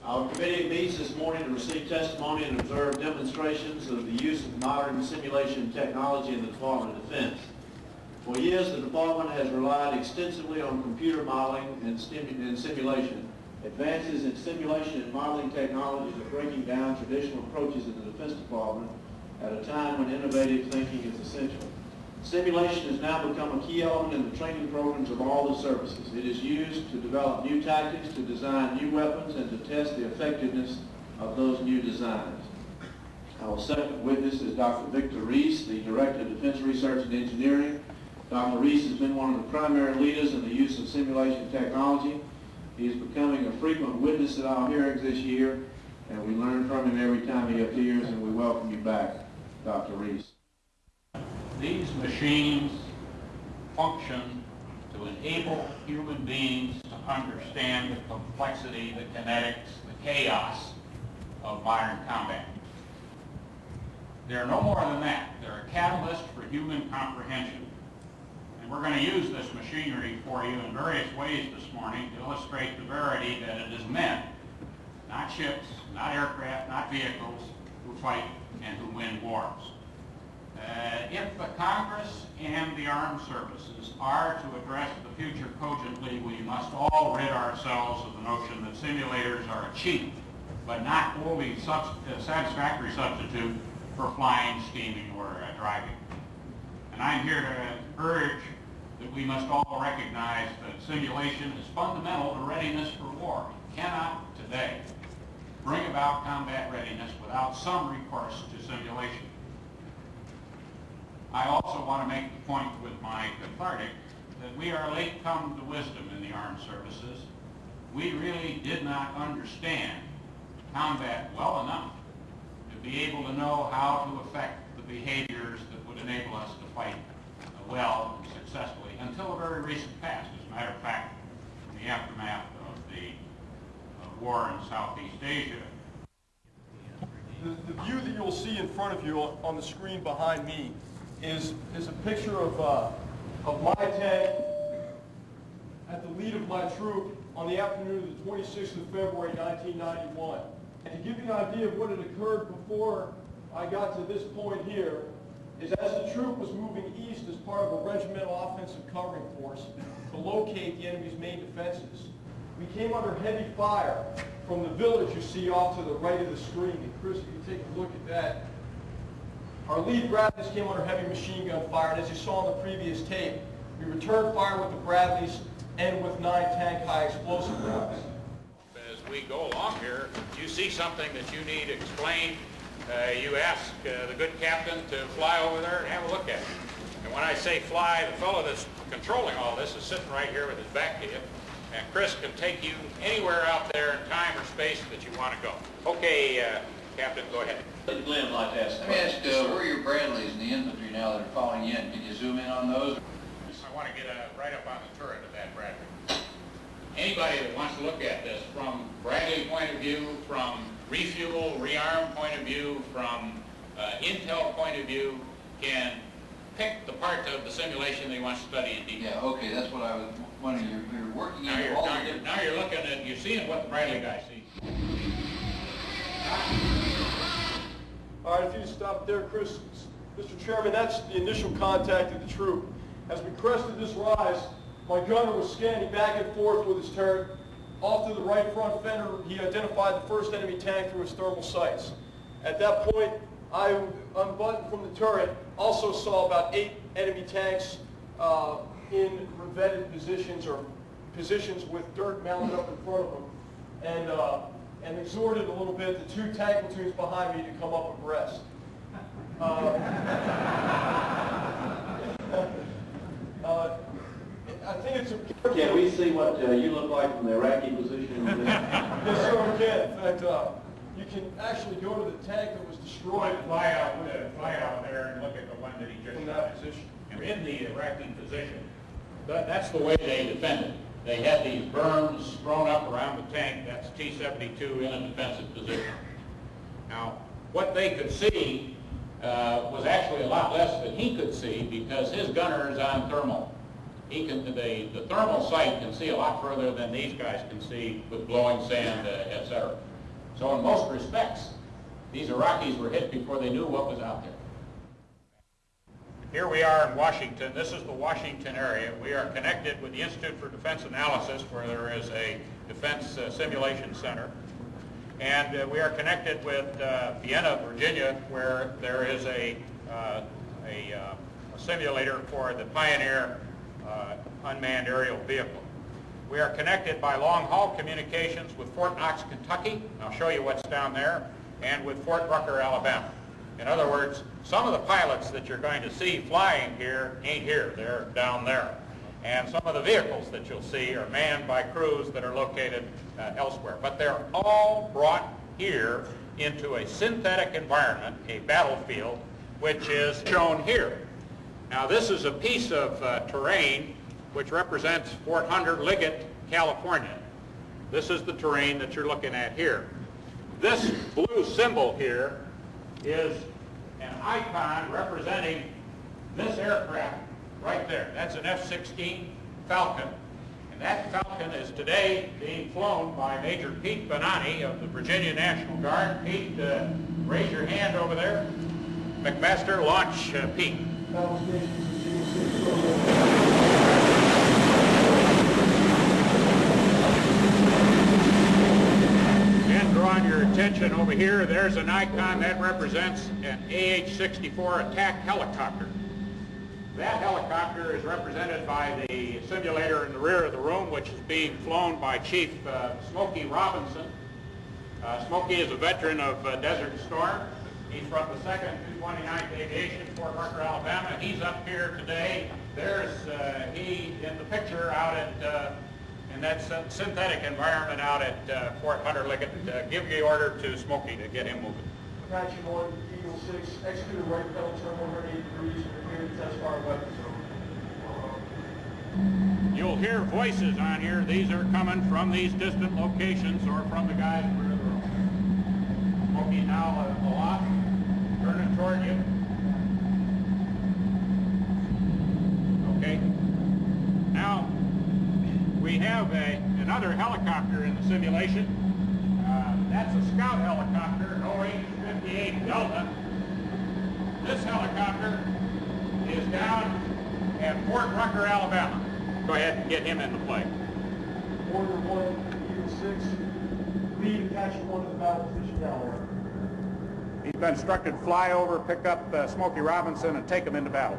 Our committee meets this morning to receive testimony and observe demonstrations of the use of modern simulation technology in the Department of Defense. For years, the Department has relied extensively on computer modeling and simulation. Advances in simulation and modeling technologies are breaking down traditional approaches in the Defense Department at a time when innovative thinking is essential. Simulation has now become a key element in the training programs of all the services. It is used to develop new tactics, to design new weapons, and to test the effectiveness of those new designs. Our second witness is Dr. Victor Reese, the Director of Defense Research and Engineering. Dr. Reese has been one of the primary leaders in the use of simulation technology. He is becoming a frequent witness at our hearings this year, and we learn from him every time he appears, and we welcome you back, Dr. Reese. These machines function to enable human beings to understand the complexity, the kinetics, the chaos of modern combat. They're no more than that. They're a catalyst for human comprehension. And we're going to use this machinery for you in various ways this morning to illustrate the verity that it is men, not ships, not aircraft, not vehicles, who fight and who win wars. If the Congress and the armed services are to address the future cogently, we must all rid ourselves of the notion that simulators are a cheap, but not wholly satisfactory substitute for flying, steaming, or driving. And I'm here to urge that we must all recognize that simulation is fundamental to readiness for war. You cannot today bring about combat readiness without some recourse to simulation. I also want to make the point with my cathartic that we are late come to wisdom in the armed services. We really did not understand combat well enough to be able to know how to affect the behaviors that would enable us to fight well and successfully until a very recent past. As a matter of fact, in the aftermath of the war in Southeast Asia. The view that you'll see in front of you on the screen behind me is a picture of my tank at the lead of my troop on the afternoon of the 26th of February 1991. And to give you an idea of what had occurred before I got to this point here, is as the troop was moving east as part of a regimental offensive covering force to locate the enemy's main defenses, we came under heavy fire from the village you see off to the right of the screen. And Chris, if you take a look at that, our lead Bradleys came under heavy machine gun fire, and as you saw in the previous tape, we returned fire with the Bradleys and with 9 tank high explosive rounds. As we go along here, if you see something that you need explained, you ask the good captain to fly over there and have a look at it. And when I say fly, the fellow that's controlling all this is sitting right here with his back to you, and Chris can take you anywhere out there in time or space that you want to go. Okay, Captain, go ahead. Glenn would like to ask. Let me ask, where are your Bradleys in the infantry now that are falling in? Can you zoom in on those? I want to get right up on the turret of that Bradley. Anybody that wants to look at this from Bradley point of view, from refuel, rearm point of view, from intel point of view, can pick the part of the simulation they want to study in detail. Yeah, okay, that's what I was wondering. You're working Now in all the different... Now you're looking at, you're seeing what the Bradley guy sees. All right, if you stop there, Chris. Mr. Chairman, that's the initial contact of the troop. As we crested this rise, my gunner was scanning back and forth with his turret. Off to the right front fender, he identified the first enemy tank through his thermal sights. At that point, I unbuttoned from the turret, also saw about 8 enemy tanks in revetted positions, or positions with dirt mounted up in front of them, and exhorted a little bit the 2 tank platoons behind me to come up abreast. I think it's important. Can we see what you look like from the Iraqi position? Yes, sir, we can. In fact, you can actually go to the tank that was destroyed. Fly out there and look at the one that he just From that position. And in the Iraqi position, that's the way they defended. They had these berms thrown up around the tank. That's T-72 in a defensive position. Now, what they could see was actually a lot less than he could see because his gunner is on thermal. The thermal sight can see a lot further than these guys can see with blowing sand, etc. So in most respects, these Iraqis were hit before they knew what was out there. Here we are in Washington. This is the Washington area. We are connected with the Institute for Defense Analysis, where there is a defense simulation center. And we are connected with Vienna, Virginia, where there is a simulator for the Pioneer unmanned aerial vehicle. We are connected by long-haul communications with Fort Knox, Kentucky. I'll show you what's down there, and with Fort Rucker, Alabama. In other words, some of the pilots that you're going to see flying here ain't here. They're down there. And some of the vehicles that you'll see are manned by crews that are located elsewhere. But they're all brought here into a synthetic environment, a battlefield, which is shown here. Now, this is a piece of terrain which represents Fort Hunter Liggett, California. This is the terrain that you're looking at here. This blue symbol here is an icon representing this aircraft right there. That's an F-16 Falcon. And that Falcon is today being flown by Major Pete Benani of the Virginia National Guard. Pete, raise your hand over there. McMaster, launch Pete. And drawing your attention over here, there's an icon that represents an AH-64 attack helicopter. That helicopter is represented by the simulator in the rear of the room, which is being flown by Chief Smokey Robinson. Smokey is a veteran of Desert Storm. He's from the 2nd 229th Aviation, Fort Rucker, Alabama. He's up here today. There's he in the picture out at in that synthetic environment out at Fort Hunter Liggett. Give the order to Smokey to get him moving. Apache 1, Eagle 6, execute a right pedal turn 180 degrees and prepare to test fire weapons. You'll hear voices on here. These are coming from these distant locations or from the guys in the rear of the room. Smokey now aloft, turning toward you. Okay. Now, we have another helicopter in the simulation. That's a scout helicopter, an OH-58 Delta. This helicopter is down at Fort Rucker, Alabama. Go ahead and get him into play. Order 1, Eagle 6, lead Apache 1 to the battle position now. He's been instructed to fly over, pick up Smokey Robinson, and take him into battle.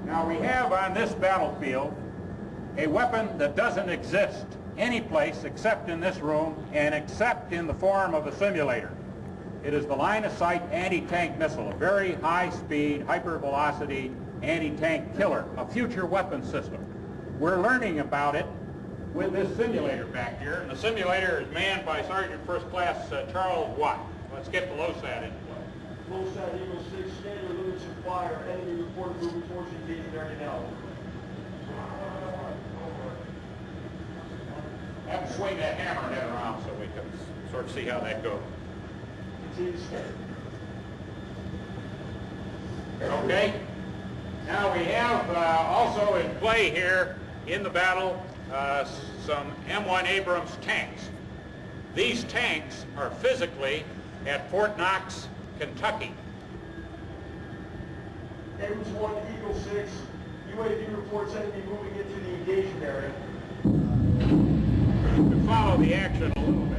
Now, we have on this battlefield a weapon that doesn't exist any place except in this room and except in the form of a simulator. It is the line-of-sight anti-tank missile, a very high-speed, hypervelocity anti-tank killer, a future weapon system. We're learning about it with this simulator back here, and the simulator is manned by Sergeant First Class Charles Watt. Let's get the LOSAT into play. LOSAT Eagle 6, scan your limits of fire. Enemy reported moving towards the engagement area now. Have him swing that hammerhead around so we can sort of see how that goes. Continue to scan. Okay. Now we have also in play here in the battle some M1 Abrams tanks. These tanks are physically at Fort Knox, Kentucky. Abrams 1, Eagle 6, UAV reports enemy moving into the engagement area. You can follow the action a little bit.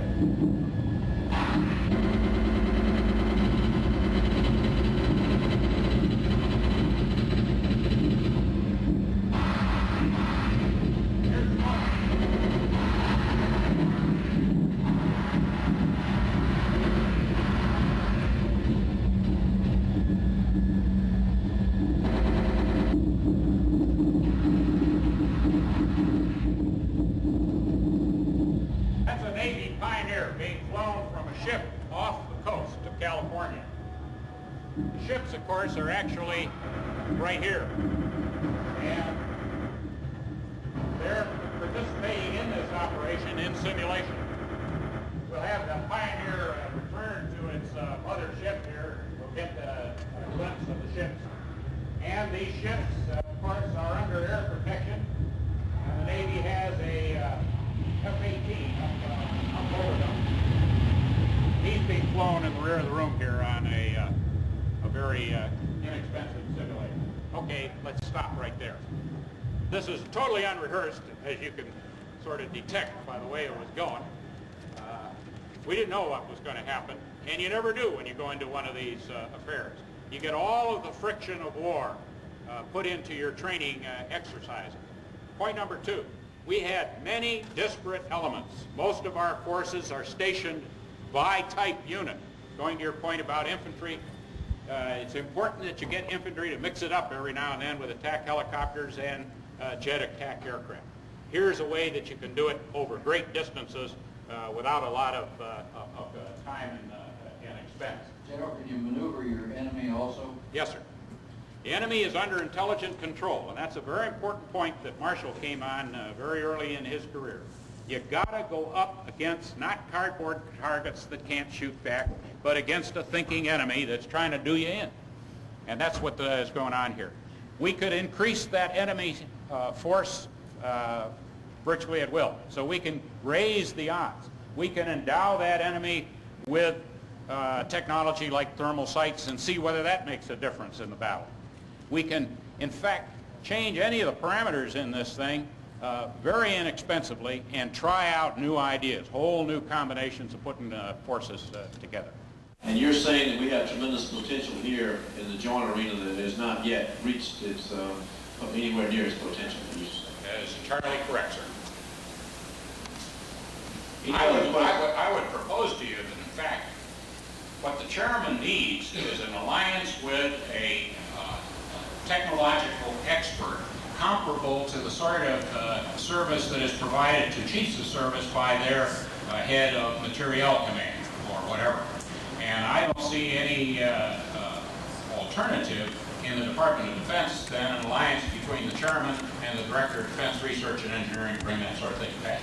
The ships, of course, are actually right here. And they're participating in this operation in simulation. We'll have the Pioneer return to its mothership here. We'll get a glimpse of the ships. And these ships, of course, are under air protection. And the Navy has a F-18 up over them. very inexpensive simulator. Okay, let's stop right there. This is totally unrehearsed, as you can sort of detect by the way it was going. We didn't know what was going to happen, and you never do when you go into one of these affairs. You get all of the friction of war put into your training exercises. Point number two, we had many disparate elements. Most of our forces are stationed by type unit. Going to your point about infantry, it's important that you get infantry to mix it up every now and then with attack helicopters and jet attack aircraft. Here's a way that you can do it over great distances without a lot of time and expense. General, can you maneuver your enemy also? Yes, sir. The enemy is under intelligent control, and that's a very important point that Marshall came on very early in his career. You gotta go up against not cardboard targets that can't shoot back, but against a thinking enemy that's trying to do you in. And that's what is going on here. We could increase that enemy force virtually at will. So we can raise the odds. We can endow that enemy with technology like thermal sights and see whether that makes a difference in the battle. We can, in fact, change any of the parameters in this thing very inexpensively and try out new ideas, whole new combinations of putting forces together. And you're saying that we have tremendous potential here in the joint arena that has not yet reached its anywhere near its potential. That is entirely correct, sir. I would propose to you that, in fact, what the chairman needs is an alliance with a technological expert comparable to the sort of service that is provided to chiefs of service by their head of materiel command or whatever. And I don't see any alternative in the Department of Defense than an alliance between the chairman and the Director of Defense Research and Engineering to bring that sort of thing to pass.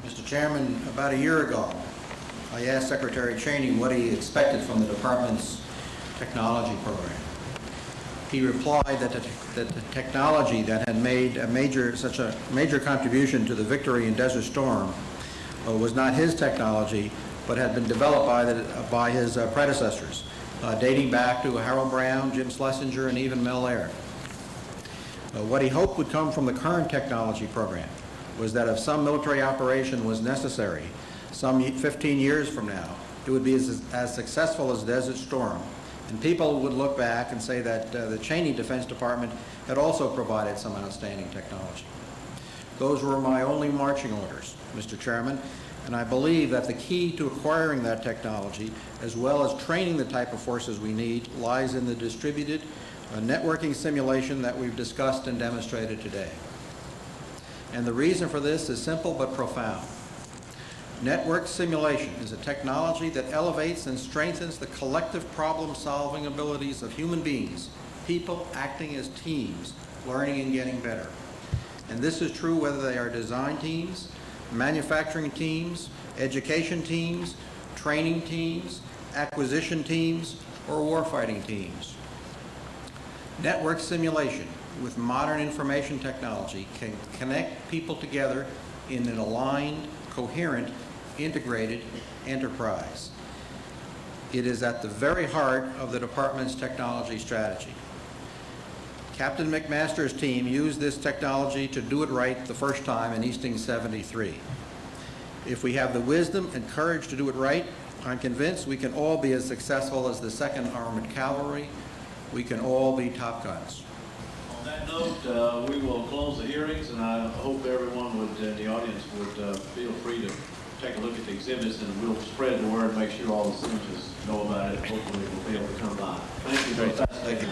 Mr. Chairman, about a year ago, I asked Secretary Cheney what he expected from the department's technology program. He replied that the technology that had made such a major contribution to the victory in Desert Storm was not his technology, but had been developed by his predecessors, dating back to Harold Brown, Jim Schlesinger, and even Mel Laird. What he hoped would come from the current technology program was that if some military operation was necessary, some 15 years from now, it would be as successful as Desert Storm. And people would look back and say that the Cheney Defense Department had also provided some outstanding technology. Those were my only marching orders, Mr. Chairman, and I believe that the key to acquiring that technology, as well as training the type of forces we need, lies in the distributed networking simulation that we've discussed and demonstrated today. And the reason for this is simple but profound. Network simulation is a technology that elevates and strengthens the collective problem-solving abilities of human beings, people acting as teams, learning and getting better. And this is true whether they are design teams, manufacturing teams, education teams, training teams, acquisition teams, or warfighting teams. Network simulation with modern information technology can connect people together in an aligned, coherent, integrated enterprise. It is at the very heart of the department's technology strategy. Captain McMaster's team used this technology to do it right the first time in Easting 73. If we have the wisdom and courage to do it right, I'm convinced we can all be as successful as the 2nd Armored Cavalry. We can all be Top Guns. On that note, we will close the hearings, and I hope everyone would, in the audience would feel free to take a look at the exhibits, and we'll spread the word, make sure all the senators know about it. Hopefully we'll be able to come by. Thank you very much. Thank you.